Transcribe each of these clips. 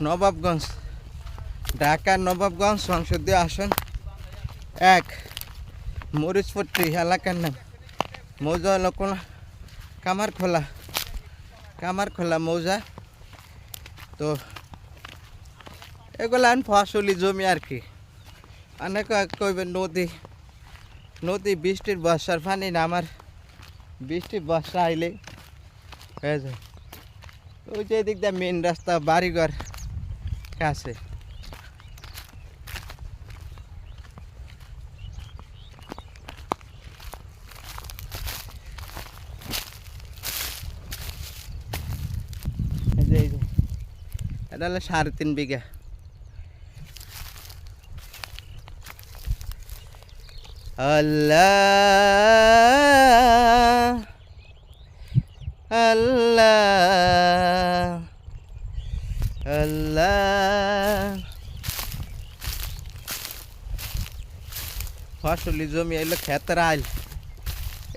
নবাবগঞ্জ, ঢাকার নবাবগঞ্জ সংসদীয় আসন 1, মরিচপট্টি এলাকার নাম। মৌজা হলো কামারখোলা মৌজা। তো এগুলো ফসলি জমি আর কি। অনেক কইবে নদী বৃষ্টির বর্ষার পানি নামার, বৃষ্টির বর্ষা আইলে হয়ে যায়। ওই যে এদিক দিয়ে মেন রাস্তা, বাড়িঘর কাছে। এটা হলো 3.5 বিঘা। আল্লাহ আল্লাহ আল্লাহ। ফসলি জমি এলো ক্ষেতের আইল।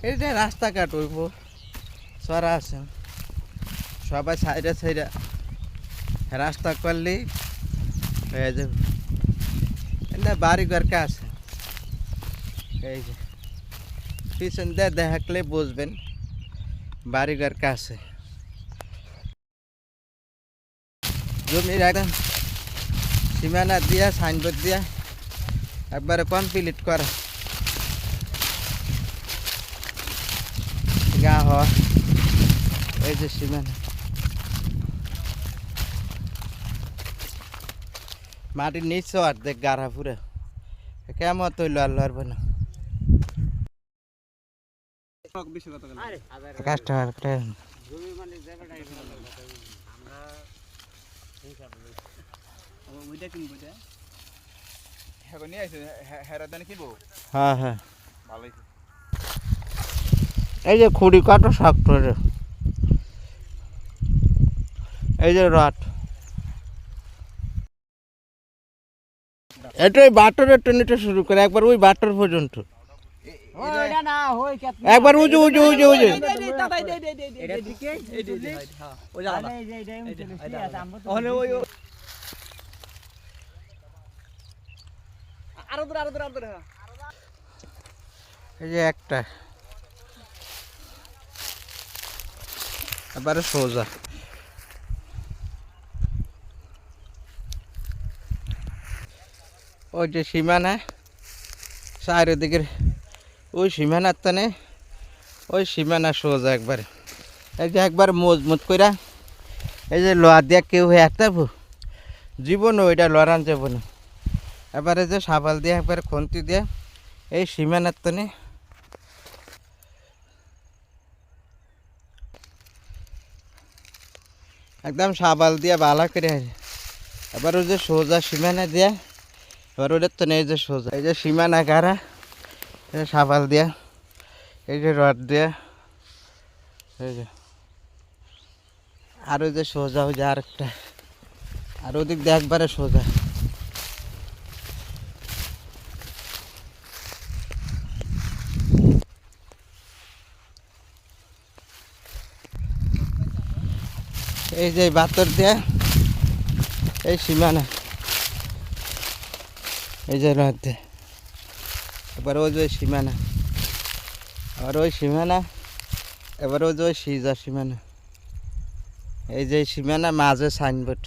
এই যে রাস্তাঘাট হইব চড়া আছে, সবাই সাইডে রাস্তা করলেই হয়ে যাবে। এটা বাড়িঘর কাছে। এই যে পিছন দিয়ে দেখলে বুঝবেন বাড়িঘর কাছে। জমির একদম সীমানা দিয়া সাইনবোর্ড দিয়া একবারে কমপ্লিট করা গা হওয়া। এই যে সীমানা, মাটির নিচে অর্ধেক গাড়া পুরে কেমন তৈল আল্লাহর বনা কাস্টমার। হ্যাঁ হ্যাঁ, এই যে খুঁড়ি কাটো শক্ত, এই যে রড, এটাই বাটর টেনেটা শুরু করে একবার ওই বাটর পর্যন্ত, একবার উজু উজু উজু উজু। এই যে একটা এবারে সোজা। ওই যে সীমানা চারিদিকের, ওই সীমানার টানে ওই সীমানা সোজা একবারে। এই যে একবার মজবুত কইরা এই যে লোহা দিয়া কেউ একটা জীবন ওইটা লড়ান যাব না। এবারে যে সাবাল দিয়ে একবারে খন্তি দিয়ে এই সীমানার টানে একদম সাবাল দিয়ে বালা করে। এবার ওই যে সোজা সীমানা দিয়া, এবার ওদের তো এই যে সোজা, এই যে সীমানা গাড়া সাবাল দিয়া, এই যে রড দিয়া, এই যে আর ওই যে সোজা ওই যে আরেকটা, আর ওদিক দিয়ে একবারে সোজা। এই যে বাতর দিয়া এই সীমানা, এই যে রড দিয়ে, এবার ওই যে সীমানা, আবার ওই সীমানা, এবার ওই যে সিজা সীমানা। এই যে সীমানা মাঝে সাইনবোর্ড।